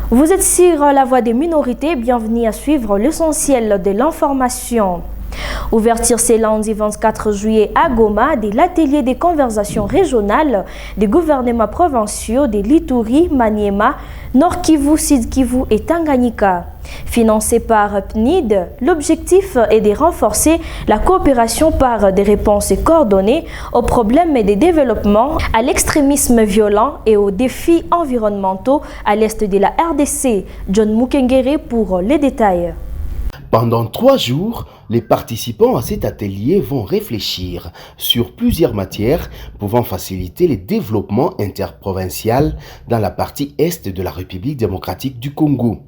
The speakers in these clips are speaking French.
Vous êtes sur la voie des minorités, bienvenue à suivre l'essentiel de l'information. Ouverture ce lundi 24 juillet à Goma de l'atelier des conversations régionales des gouvernements provinciaux de l'Ituri, Maniema, Nord Kivu, Sud Kivu et Tanganyika. Financé par PNID, l'objectif est de renforcer la coopération par des réponses coordonnées aux problèmes de développement, à l'extrémisme violent et aux défis environnementaux à l'est de la RDC. John Mukengere pour les détails. Pendant 3 jours, les participants à cet atelier vont réfléchir sur plusieurs matières pouvant faciliter le développement interprovincial dans la partie est de la République démocratique du Congo.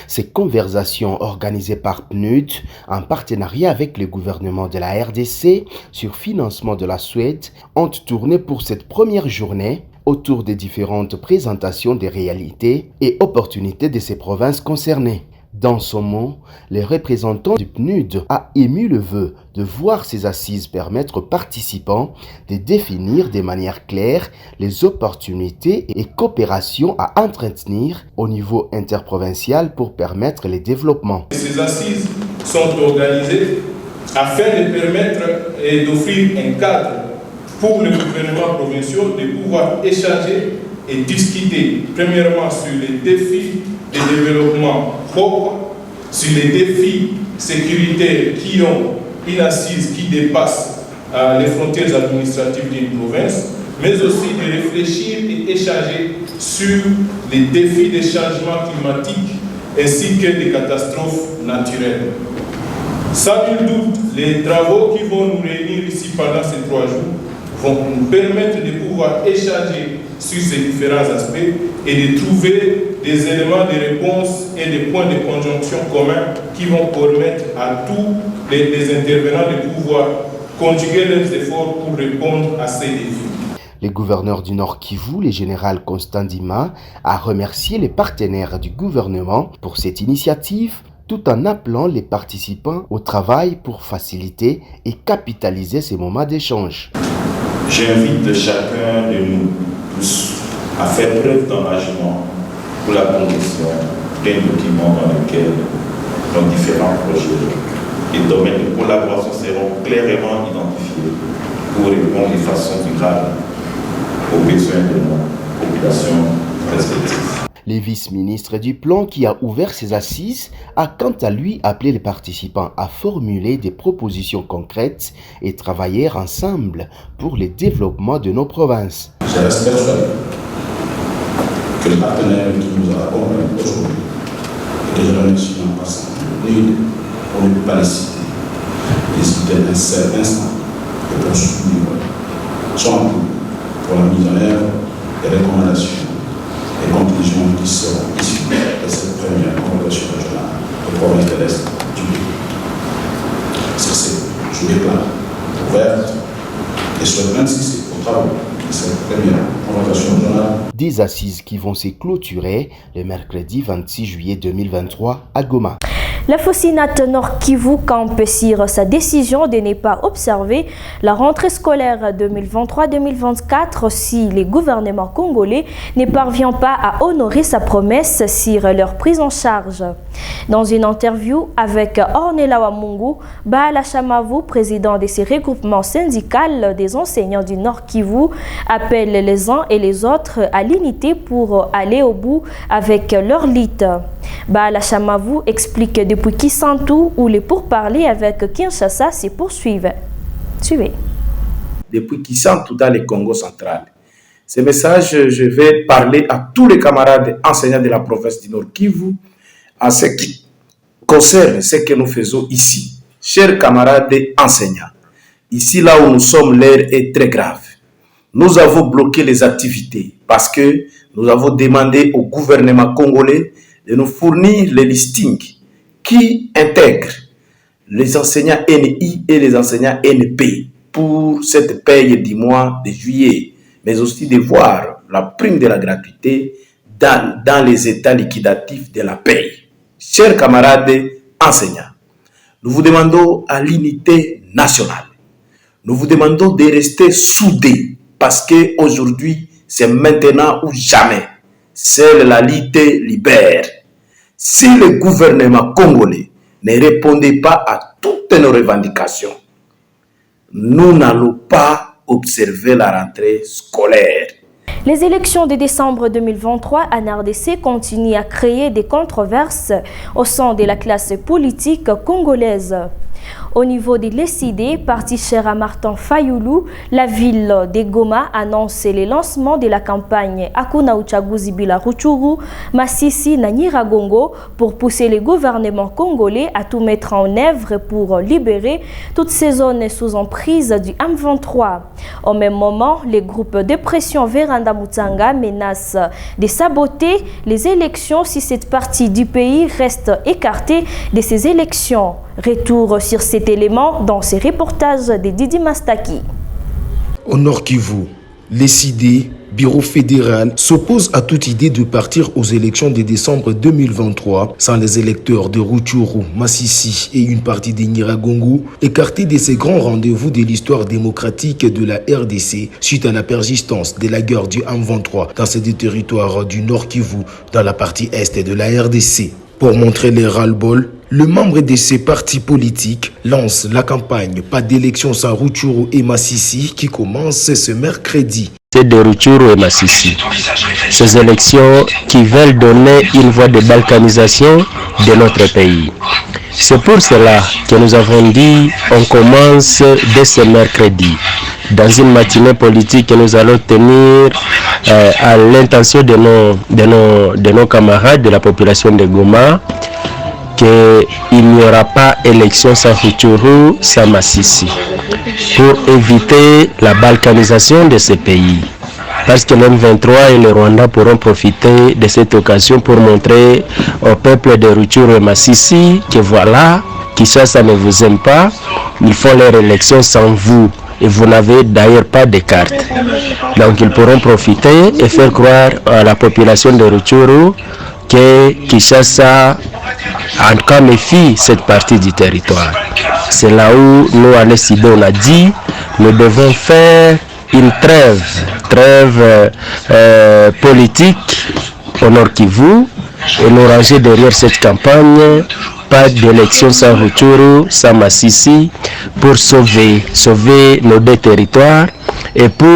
Ces conversations organisées par PNUD en partenariat avec le gouvernement de la RDC sur financement de la Suède ont tourné pour cette première journée autour des différentes présentations des réalités et opportunités de ces provinces concernées. Dans son mot, les représentants du PNUD a émis le vœu de voir ces assises permettre aux participants de définir de manière claire les opportunités et coopérations à entretenir au niveau interprovincial pour permettre le développement. Ces assises sont organisées afin de permettre et d'offrir un cadre pour les gouvernements provinciaux de pouvoir échanger et discuter premièrement sur les défis de développement propre, sur les défis sécuritaires qui ont une assise qui dépasse les frontières administratives d'une province, mais aussi de réfléchir et échanger sur les défis des changements climatiques ainsi que des catastrophes naturelles. Sans nul doute, les travaux qui vont nous réunir ici pendant ces 3 jours vont nous permettre de pouvoir échanger sur ces différents aspects et de trouver des éléments de réponse et des points de conjonction communs qui vont permettre à tous les intervenants de pouvoir conjuguer leurs efforts pour répondre à ces défis. Le gouverneur du Nord Kivu, le général Constant Ndima, a remercié les partenaires du gouvernement pour cette initiative, tout en appelant les participants au travail pour faciliter et capitaliser ces moments d'échange. J'invite chacun de nous tous à faire preuve d'engagement pour la condition d'un document dans lequel nos différents projets et domaines de collaboration seront clairement identifiés pour répondre de façon durable aux besoins de nos populations respectives. Le vice-ministre du Plan qui a ouvert ses assises a quant à lui appelé les participants à formuler des propositions concrètes et travailler ensemble pour le développement de nos provinces. Je reste persuadé que les partenaires qui nous accompagnent aujourd'hui, et que je remercie en passant, pour ne pas les citer, discuter un seul instant et pour soutenir, sont en tout pour la mise en œuvre des recommandations et conclusions qui seront issues de cette première convocation régionale de province de l'Est du pays. Sur ces journées-là ouvertes et souhaite insister au travail de cette première convocation régionale. Des assises qui vont se clôturer le mercredi 26 juillet 2023 à Goma. La Fosinat Nord Kivu campe sur sa décision de ne pas observer la rentrée scolaire 2023-2024 si le gouvernement congolais ne parvient pas à honorer sa promesse sur leur prise en charge. Dans une interview avec Ornella Wamungu, Baala Chamavu, président de ces regroupements syndicaux des enseignants du Nord Kivu, appelle les uns et les autres à l'unité pour aller au bout avec leur lutte. Baala Chamavu explique depuis Kisantu où les pourparlers avec Kinshasa se poursuivent. Suivez. Depuis Kisantu dans le Congo central. Ce message, je vais parler à tous les camarades enseignants de la province du Nord Kivu en ce qui concerne ce que nous faisons ici. Chers camarades enseignants, ici là où nous sommes, l'air est très grave. Nous avons bloqué les activités parce que nous avons demandé au gouvernement congolais de nous fournir les listings qui intègrent les enseignants NI et les enseignants NP pour cette paye du mois de juillet, mais aussi de voir la prime de la gratuité dans les états liquidatifs de la paye. Chers camarades enseignants, nous vous demandons à l'unité nationale. Nous vous demandons de rester soudés parce qu'aujourd'hui, c'est maintenant ou jamais. seule la lutte libère. Si le gouvernement congolais ne répondait pas à toutes nos revendications, nous n'allons pas observer la rentrée scolaire. Les élections de décembre 2023 en RDC continuent à créer des controverses au sein de la classe politique congolaise. Au niveau de l'ECD, parti cher à Martin Fayoulou, la ville de Goma annonce le lancement de la campagne Hakuna Uchaguzi Bila Rutshuru, Masisi na Nyiragongo pour pousser le gouvernement congolais à tout mettre en œuvre pour libérer toutes ces zones sous emprise du M23. Au même moment, les groupes de pression Veranda Mutsanga menacent de saboter les élections si cette partie du pays reste écartée de ces élections. Retour sur cet élément dans ces reportages de Didi Mastaki. Au Nord Kivu, l'ECD, bureau fédéral, s'oppose à toute idée de partir aux élections de décembre 2023 sans les électeurs de Rutshuru, Masisi et une partie de Nyiragongo, écartés de ces grands rendez-vous de l'histoire démocratique de la RDC suite à la persistance de la guerre du M23 dans ces deux territoires du Nord Kivu dans la partie est de la RDC. Pour montrer les ras-le-bol, le membre de ces partis politiques lance la campagne Pas d'élection sans Rutshuru et Masisi qui commence ce mercredi. C'est de Rutshuru et Masisi. Ces élections qui veulent donner une voie de balkanisation de notre pays. C'est pour cela que nous avons dit on commence dès ce mercredi. Dans une matinée politique que nous allons tenir à l'intention de nos camarades de la population de Goma, qu'il n'y aura pas élection sans Rutshuru, sans Masisi, pour éviter la balkanisation de ce pays. Parce que le M23 et le Rwanda pourront profiter de cette occasion pour montrer au peuple de Rutshuru et Masisi que voilà, Kinshasa ne vous aime pas, ils font leur élection sans vous. Et vous n'avez d'ailleurs pas de carte. Donc ils pourront profiter et faire croire à la population de Rutshuru que Kinshasa en tout cas méfie cette partie du territoire. C'est là où nous à l'ECD on a dit nous devons faire une trêve politique au Nord Kivu et nous ranger derrière cette campagne. Pas d'élection sans Rutshuru, sans Masisi, pour sauver nos deux territoires et pour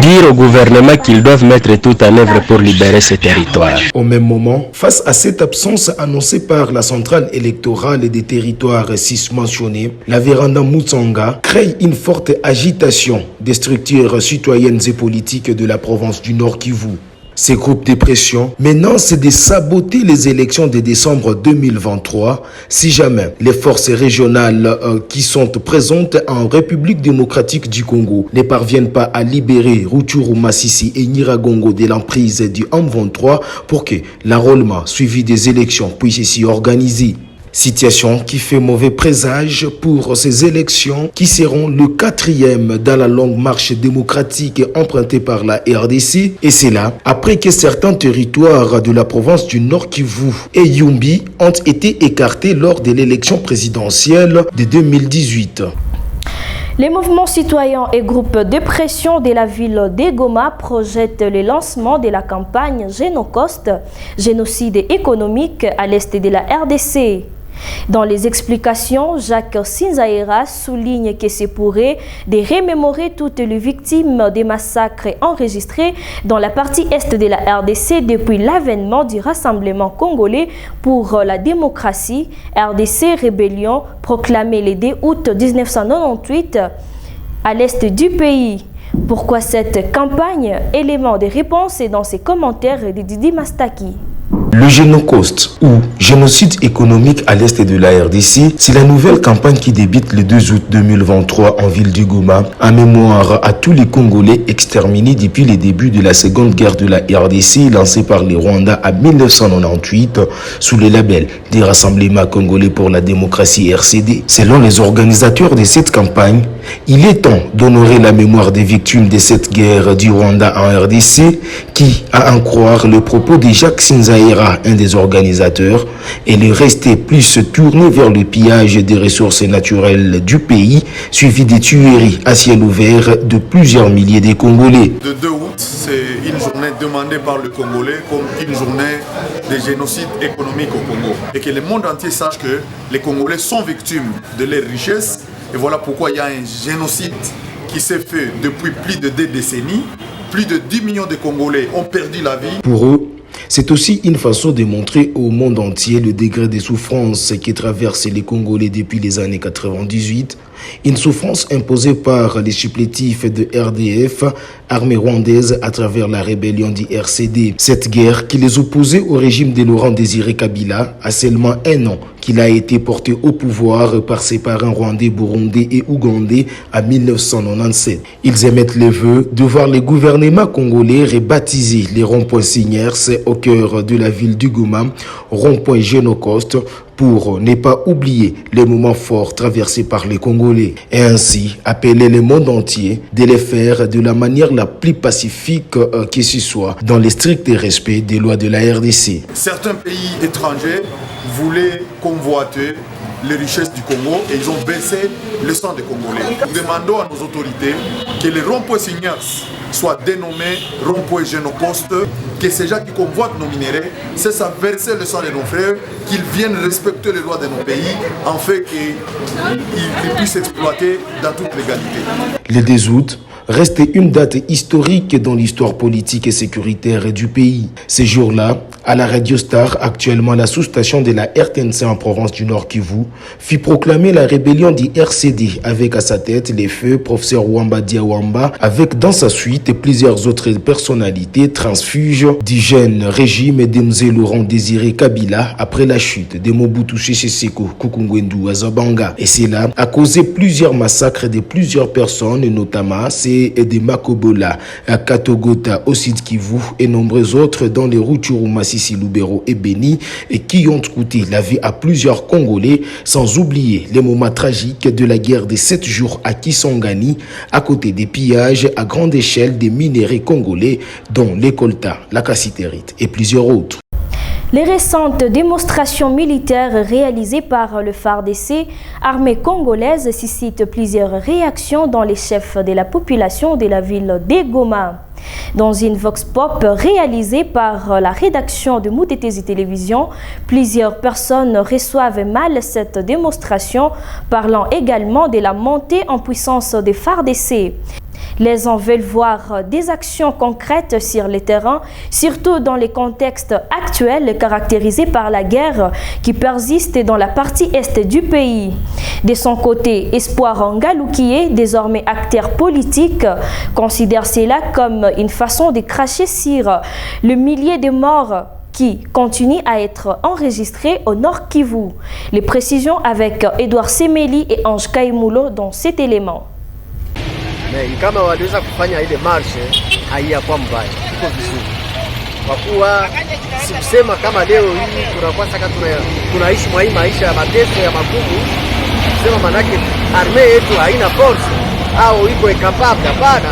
dire au gouvernement qu'ils doivent mettre tout en œuvre pour libérer ces territoires. Au même moment, face à cette absence annoncée par la centrale électorale des territoires susmentionnés, la Veranda Mutsanga crée une forte agitation des structures citoyennes et politiques de la province du Nord Kivu. Ces groupes de pression menacent de saboter les élections de décembre 2023 si jamais les forces régionales qui sont présentes en République démocratique du Congo ne parviennent pas à libérer Rutshuru, Masisi et Nyiragongo de l'emprise du M23 pour que l'enrôlement suivi des élections puisse s'y organiser. Situation qui fait mauvais présage pour ces élections qui seront le 4e dans la longue marche démocratique empruntée par la RDC. Et c'est là, après que certains territoires de la province du Nord Kivu et Yumbi ont été écartés lors de l'élection présidentielle de 2018. Les mouvements citoyens et groupes de pression de la ville de Goma projettent le lancement de la campagne Génocost, génocide économique à l'est de la RDC. Dans les explications, Jacques Sinzaïra souligne que c'est pour eux de remémorer toutes les victimes des massacres enregistrés dans la partie est de la RDC depuis l'avènement du Rassemblement congolais pour la démocratie, RDC Rébellion, proclamé le 2 août 1998 à l'est du pays. Pourquoi cette campagne? Élément de réponse est dans ses commentaires de Didi Mastaki. Le Génocost, ou génocide économique à l'est de la RDC, c'est la nouvelle campagne qui débute le 2 août 2023 en ville du Goma, en mémoire à tous les Congolais exterminés depuis les débuts de la seconde guerre de la RDC lancée par les Rwandais en 1998 sous le label des Rassemblements congolais pour la démocratie RCD. Selon les organisateurs de cette campagne, il est temps d'honorer la mémoire des victimes de cette guerre du Rwanda en RDC qui, à en croire le propos de Jacques Sinzaïra, pas un des organisateurs, elle est restée plus tournée vers le pillage des ressources naturelles du pays, suivi des tueries à ciel ouvert de plusieurs milliers de Congolais. Le 2 août, c'est une journée demandée par le Congolais comme une journée de génocide économique au Congo. Et que le monde entier sache que les Congolais sont victimes de leurs richesses. Et voilà pourquoi il y a un génocide qui s'est fait depuis plus de 2 décennies. Plus de 10 millions de Congolais ont perdu la vie. Pour eux, c'est aussi une façon de montrer au monde entier le degré de souffrance qui traverse les Congolais depuis les années 98. Une souffrance imposée par les supplétifs de RDF, armée rwandaise, à travers la rébellion du RCD. Cette guerre qui les opposait au régime de Laurent Désiré Kabila a seulement un an qu'il a été porté au pouvoir par ses parents rwandais, burundais et ougandais en 1997. Ils émettent le vœu de voir les gouvernements congolais rebaptiser les ronds-points Signers au cœur de la ville du Goma, rond-point Génocoste, pour ne pas oublier les moments forts traversés par les Congolais et ainsi appeler le monde entier de les faire de la manière la plus pacifique qui se soit, dans le strict respect des lois de la RDC. Certains pays étrangers voulaient convoiter les richesses du Congo et ils ont baissé le sang des Congolais. Nous demandons à nos autorités que les ronds-points Signers soient dénommés ronds-points Génocoste, que ces gens qui convoitent nos minéraux cessent à verser le sang de nos frères, qu'ils viennent respecter les lois de nos pays, en fait qu'ils puissent exploiter dans toute légalité. Le 2 août reste une date historique dans l'histoire politique et sécuritaire du pays. Ces jours-là, à la Radio Star, actuellement la sous-station de la RTNC en province du Nord Kivu, fit proclamer la rébellion du RCD avec à sa tête les feux professeur Wamba Diawamba, avec dans sa suite plusieurs autres personnalités transfuges du jeune régime d'Mzé Laurent Désiré Kabila après la chute de Mobutu Sese Seko Kukungwendu Azabanga. Et cela a causé plusieurs massacres de plusieurs personnes, notamment de Makobola, Katogota, au Sud Kivu et nombreux autres dans les Rutshuru, Masisi, Lubero et Beni, et qui ont coûté la vie à plusieurs Congolais, sans oublier les moments tragiques de la guerre des 7 jours à Kisangani, à côté des pillages à grande échelle des minéraux congolais, dont les coltas, la cassiterite et plusieurs autres. Les récentes démonstrations militaires réalisées par le FARDC, armée congolaise, suscitent plusieurs réactions dans les chefs de la population de la ville de Goma. Dans une vox pop réalisée par la rédaction de Moutetesi Télévision, plusieurs personnes reçoivent mal cette démonstration, parlant également de la montée en puissance des FARDC. Les gens veulent voir des actions concrètes sur le terrain, surtout dans les contextes actuels caractérisés par la guerre qui persiste dans la partie est du pays. De son côté, Espoir Ngaloukié, désormais acteur politique, considère cela comme une façon de cracher sur le millier de morts qui continue à être enregistrés au Nord Kivu. Les précisions avec Edouard Semeli et Ange Kaimulo dans cet élément. Kama waliweza kufanya ile marshe haiyakuwa mbaya, iko vizuri kwa kuwa sikusema kama leo hii tunakuwa saka tunaishi mwa hii maisha ya mateso ya magumu, sema manake arme yetu haina force au iko incapable. Hapana,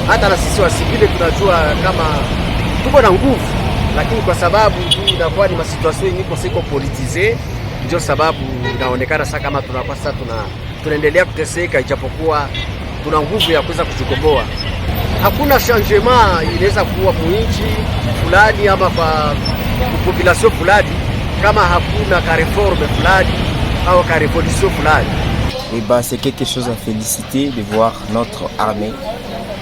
hata na sisi wasivile tunajua kama tuko na nguvu, lakini kwa sababu tu inakuwa ni masituasyon yenye siko politize, ndio sababu inaonekana sasa kama tunakuwa sasa tunaendelea kuteseka, ijapokuwa tuna nguvu ya kuweza kujikomboa. Hakuna changement inaweza kuwa muinchi fulani ama kwa population fulani kama hakuna ka réforme fulani au ka révolution fulani. Et ben c'est quelque chose à féliciter de voir notre armée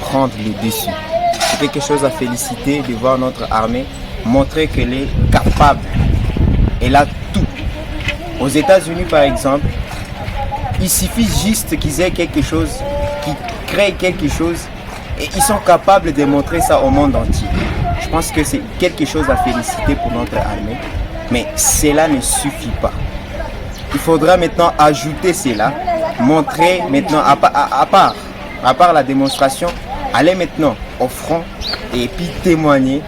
prendre le dessus. C'est quelque chose à féliciter de voir notre armée montrer qu'elle est capable. Elle a tout. Aux États-Unis par exemple, il suffit juste qu'ils aient quelque chose, qu'ils créent quelque chose et ils sont capables de montrer ça au monde entier. Je pense que c'est quelque chose à féliciter pour notre armée, mais cela ne suffit pas. Il faudra maintenant ajouter cela, montrer maintenant, à part la démonstration, aller maintenant au front et puis témoigner,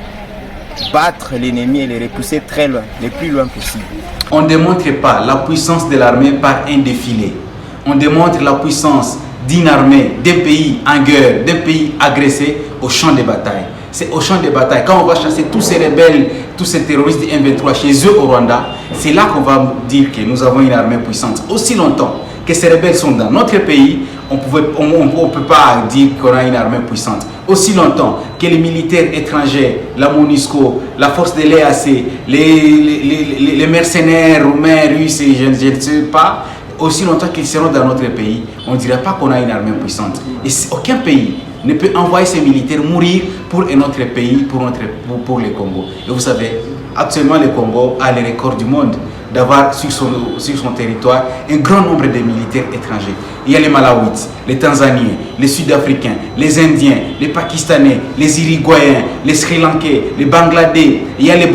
battre l'ennemi et le repousser très loin, le plus loin possible. On ne démontre pas la puissance de l'armée par un défilé. On démontre la puissance d'une armée, des pays en guerre, des pays agressés au champ de bataille. c'est au champ de bataille. Quand on va chasser tous ces rebelles, tous ces terroristes du M23 chez eux au Rwanda, c'est là qu'on va dire que nous avons une armée puissante. Aussi longtemps que ces rebelles sont dans notre pays, on ne peut pas dire qu'on a une armée puissante. Aussi longtemps que les militaires étrangers, la MONUSCO, la force de l'EAC, les mercenaires roumains, russes, je ne sais pas, aussi longtemps qu'ils seront dans notre pays, on ne dira pas qu'on a une armée puissante. Et aucun pays ne peut envoyer ses militaires mourir pour un autre pays, pour le Congo. Et vous savez, actuellement le Congo a le record du monde d'avoir sur son territoire un grand nombre de militaires étrangers. Il y a les Malawites, les Tanzaniens, les Sud-Africains, les Indiens, les Pakistanais, les Uruguayens, les Sri Lankais, les Bangladais, il y a les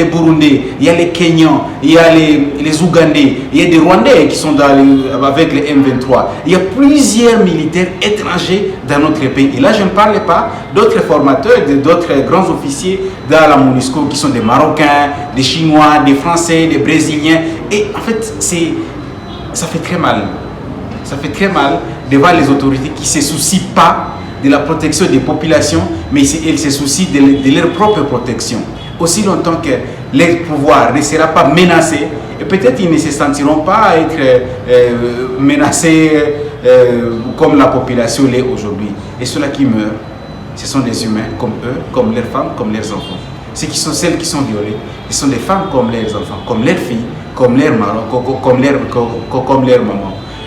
Burundais, il y a les Kenyans, il y a les Ougandais, il y a des Rwandais qui sont avec les M23. Il y a plusieurs militaires étrangers dans notre pays. Et là, je ne parle pas d'autres formateurs, d'autres grands officiers dans la MONUSCO qui sont des Marocains, des Chinois, des Français, des Brésiliens. Et en fait, ça fait très mal. Ça fait très mal de voir les autorités qui ne se soucient pas de la protection des populations, mais elles se soucient de leur propre protection. Aussi longtemps que leur pouvoir ne sera pas menacé, et peut-être ils ne se sentiront pas être menacés comme la population l'est aujourd'hui. Et ceux-là qui meurent, ce sont des humains comme eux, comme leurs femmes, comme leurs enfants. Celles qui sont violées, ce sont des femmes comme leurs enfants, comme leurs filles, comme leurs mamans.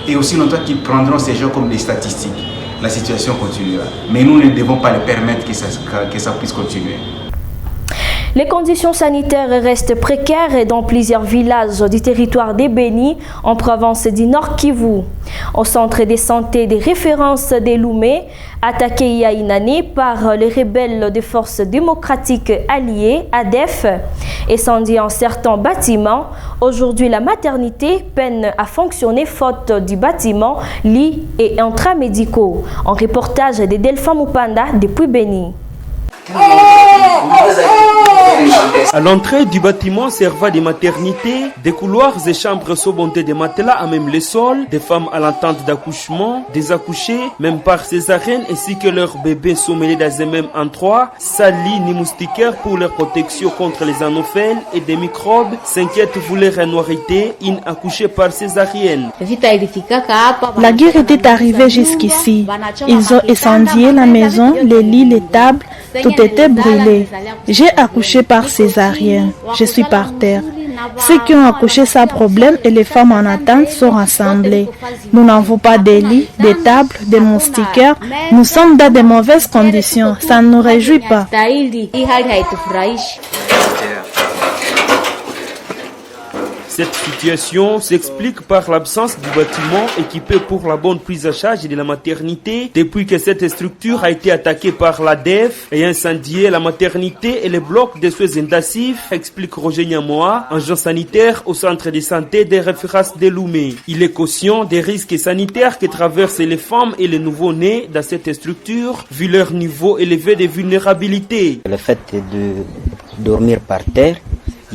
Et aussi longtemps qu'ils prendront ces gens comme des statistiques, la situation continuera. Mais nous ne devons pas leur permettre que ça puisse continuer. Les conditions sanitaires restent précaires dans plusieurs villages du territoire des Béni, en province du Nord Kivu. Au centre de santé des références des Loumé, attaqué il y a une année par les rebelles des forces démocratiques alliées, ADF, incendiant certains bâtiments. Aujourd'hui, la maternité peine à fonctionner faute du bâtiment, lits et intramédicaux. En reportage de Delphin Mupanda depuis Béni. À l'entrée du bâtiment servant de maternité, des couloirs et chambres sont bondés de matelas à même le sol, des femmes à l'attente d'accouchement, des accouchés, même par césarienne, ainsi que leurs bébés sont mêlés dans un même endroit, salis ni moustiquaires pour leur protection contre les anophèles et des microbes, s'inquiètent vouloir anoirité, une accouchée par césarienne. La guerre était arrivée jusqu'ici. Ils ont incendié la maison, les lits, les tables, tout était brûlé. J'ai accouché par césarienne. Je suis par terre. Ceux qui ont accouché sans problème et les femmes en attente sont rassemblées. Nous n'avons pas de lits, de tables, de moustiquaires. Nous sommes dans de mauvaises conditions. Ça ne nous réjouit pas. Cette situation s'explique par l'absence du bâtiment équipé pour la bonne prise en charge de la maternité depuis que cette structure a été attaquée par l'ADF et incendié la maternité et les blocs de soins intensifs, explique Roger Nyamoa, agent sanitaire au centre de santé des références de Loumé. Il est conscient des risques sanitaires que traversent les femmes et les nouveau-nés dans cette structure vu leur niveau élevé de vulnérabilité. Le fait de dormir par terre,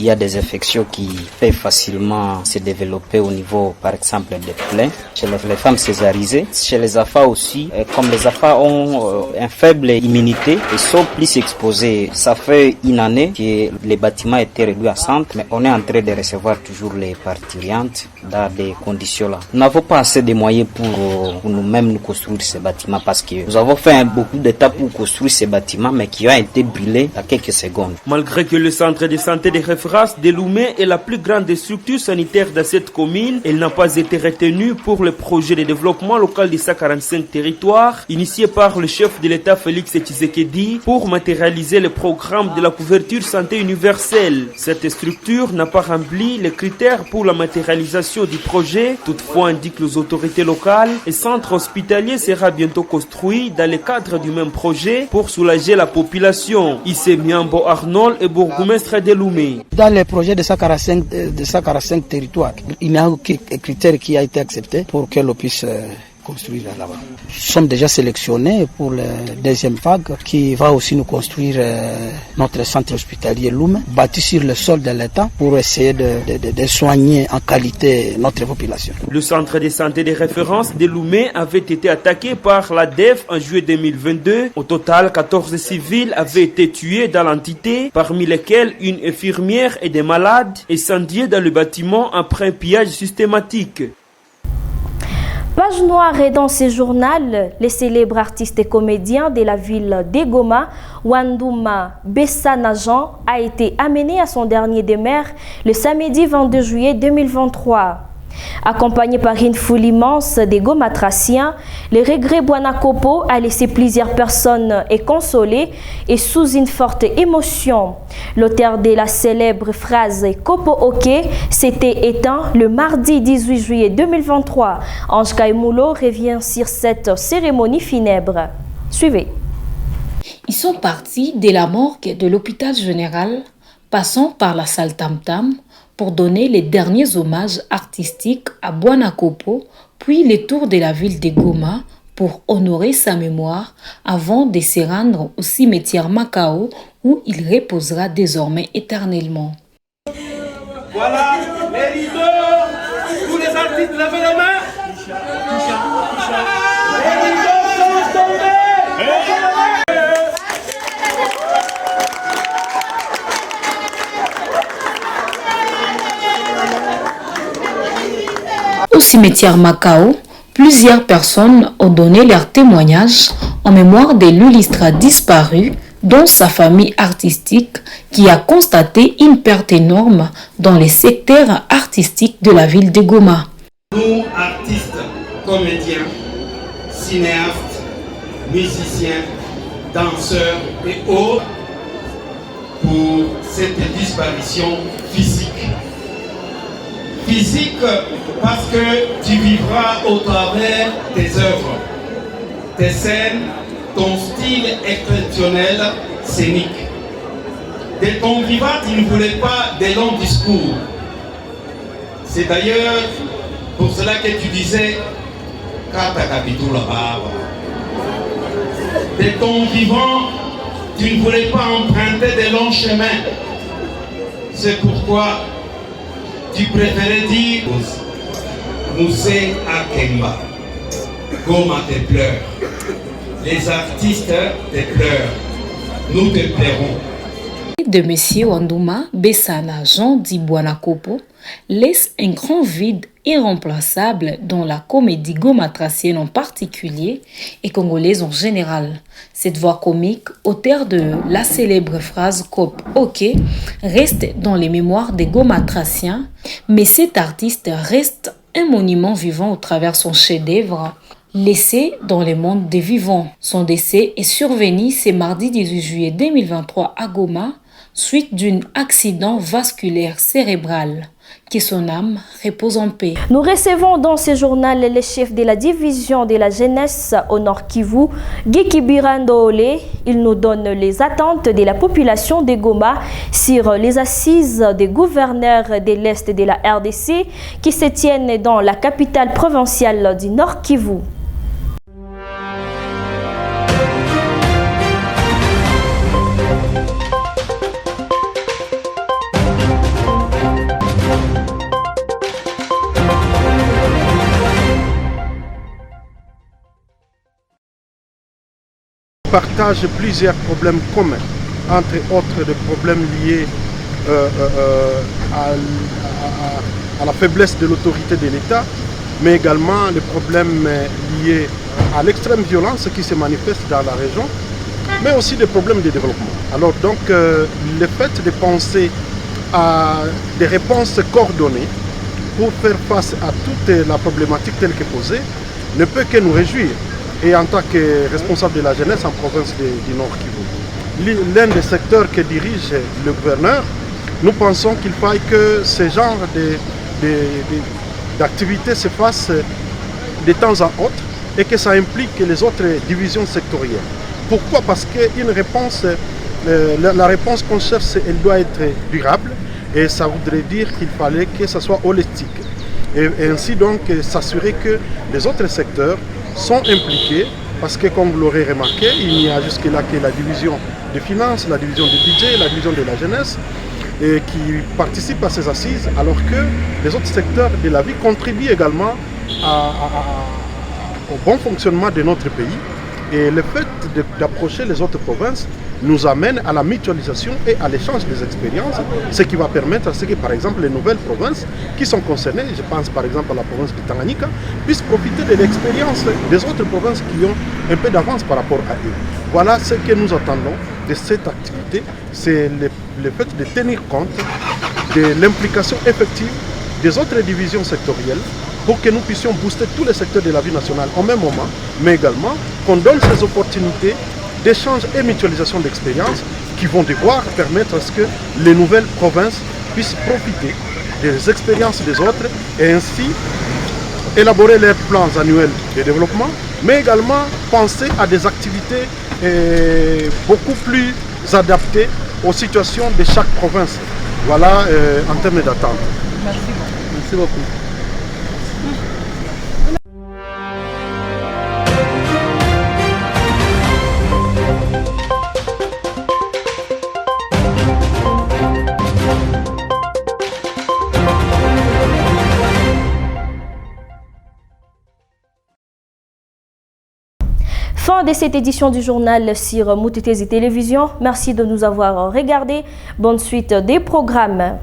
il y a des infections qui peuvent facilement se développer au niveau, par exemple, des plaies. Chez les femmes césarisées, chez les AFA aussi, comme les AFA ont une faible immunité et sont plus exposés. Ça fait une année que les bâtiments étaient réduits à centre, mais on est en train de recevoir toujours les parturientes dans des conditions là. Nous n'avons pas assez de moyens pour nous-mêmes nous construire ces bâtiments parce que nous avons fait beaucoup d'étapes pour construire ces bâtiments, mais qui ont été brûlés à quelques secondes. Malgré que le centre de santé des références de Loumé est la plus grande structure sanitaire de cette commune, elle n'a pas été retenue pour le projet de développement local de 145 territoires initié par le chef de l'État Félix Tshisekedi pour matérialiser le programme de la couverture santé universelle. Cette structure n'a pas rempli les critères pour la matérialisation du projet. Toutefois, indiquent les autorités locales, un centre hospitalier sera bientôt construit dans le cadre du même projet pour soulager la population. Issé Miambo Arnold est bourgmestre de Loumé. Dans les projets de 145 territoires, il n'y a aucun critère qui a été accepté pour que l'on puisse construire là-bas. Nous sommes déjà sélectionnés pour la deuxième vague qui va aussi nous construire notre centre hospitalier Loumé, bâti sur le sol de l'État pour essayer de soigner en qualité notre population. Le centre de santé de référence de Loumé avait été attaqué par l'ADF en juillet 2022. Au total, 14 civils avaient été tués dans l'entité, parmi lesquels une infirmière et des malades, incendiés dans le bâtiment après un pillage systématique. Page noire et dans ce journal, le célèbre artiste et comédien de la ville de Goma, Wandouma Bessana Jean, a été amené à son dernier demeure le samedi 22 juillet 2023. Accompagné par une foule immense des Gomatraciens, le regret Bwanakopo a laissé plusieurs personnes consolées et sous une forte émotion. L'auteur de la célèbre phrase Kopo Ok s'était éteint le mardi 18 juillet 2023. Ange Kaimoulo revient sur cette cérémonie funèbre. Suivez. Ils sont partis de la morgue de l'hôpital général, passant par la salle Tam Tam, pour donner les derniers hommages artistiques à Bwanakopo, puis les tours de la ville de Goma pour honorer sa mémoire avant de se rendre au cimetière Makao où il reposera désormais éternellement. Voilà les leaders, tous les artistes, levez les mains. Les leaders sont tombés. Au cimetière Makao, plusieurs personnes ont donné leur témoignage en mémoire de l'illustre disparu, dont sa famille artistique, qui a constaté une perte énorme dans les secteurs artistiques de la ville de Goma. Nous, artistes, comédiens, cinéastes, musiciens, danseurs et autres, pour cette disparition physique. Physique parce que tu vivras au travers tes œuvres, tes scènes, ton style exceptionnel scénique. De ton vivant, tu ne voulais pas des longs discours. C'est d'ailleurs pour cela que tu disais Kata Kapitula Baba. De ton vivant, tu ne voulais pas emprunter des longs chemins. C'est pourquoi tu préférais dire Moussé Akemba, Goma te pleure, les artistes te pleurent, nous te pleurons. De M. Wandouma Bessana Jean dit Bwanakopo laisse un grand vide irremplaçable dans la comédie gomatracienne en particulier et congolaise en général. Cette voix comique, auteur de la célèbre phrase Kop Ok, reste dans les mémoires des gomatraciens, mais cet artiste reste un monument vivant au travers son chef-d'œuvre, laissé dans le monde des vivants. Son décès est survenu ce mardi 18 juillet 2023 à Goma, suite d'un accident vasculaire cérébral. Que son âme repose en paix. Nous recevons dans ce journal le chef de la division de la jeunesse au Nord Kivu, Gekibirando Ole. Il nous donne les attentes de la population de Goma sur les assises des gouverneurs de l'Est de la RDC qui se tiennent dans la capitale provinciale du Nord Kivu. Partage plusieurs problèmes communs, entre autres des problèmes liés à la faiblesse de l'autorité de l'État, mais également les problèmes liés à l'extrême violence qui se manifeste dans la région, mais aussi des problèmes de développement. Alors donc le fait de penser à des réponses coordonnées pour faire face à toute la problématique telle que posée ne peut que nous réjouir. Et en tant que responsable de la jeunesse en province du Nord Kivu, l'un des secteurs que dirige le gouverneur, nous pensons qu'il faille que ce genre d'activités se fassent de temps en autre et que ça implique les autres divisions sectorielles. Pourquoi? Parce qu'une réponse, la réponse qu'on cherche, elle doit être durable et ça voudrait dire qu'il fallait que ça soit holistique. Et ainsi donc s'assurer que les autres secteurs sont impliqués parce que, comme vous l'aurez remarqué, il n'y a jusque-là que la division des finances, la division du budget, la division de la jeunesse et qui participent à ces assises, alors que les autres secteurs de la vie contribuent également au bon fonctionnement de notre pays. Et le fait d'approcher les autres provinces nous amène à la mutualisation et à l'échange des expériences, ce qui va permettre à ce que, par exemple, les nouvelles provinces qui sont concernées, je pense par exemple à la province de Tanganyika, puissent profiter de l'expérience des autres provinces qui ont un peu d'avance par rapport à eux. Voilà ce que nous attendons de cette activité, c'est le fait de tenir compte de l'implication effective des autres divisions sectorielles pour que nous puissions booster tous les secteurs de la vie nationale au même moment, mais également qu'on donne ces opportunités d'échange et mutualisation d'expériences qui vont devoir permettre à ce que les nouvelles provinces puissent profiter des expériences des autres et ainsi élaborer leurs plans annuels de développement, mais également penser à des activités beaucoup plus adaptées aux situations de chaque province. Voilà en termes d'attente. Merci beaucoup. Merci beaucoup. Fin de cette édition du journal sur Moutitesi Télévision. Merci de nous avoir regardés. Bonne suite des programmes.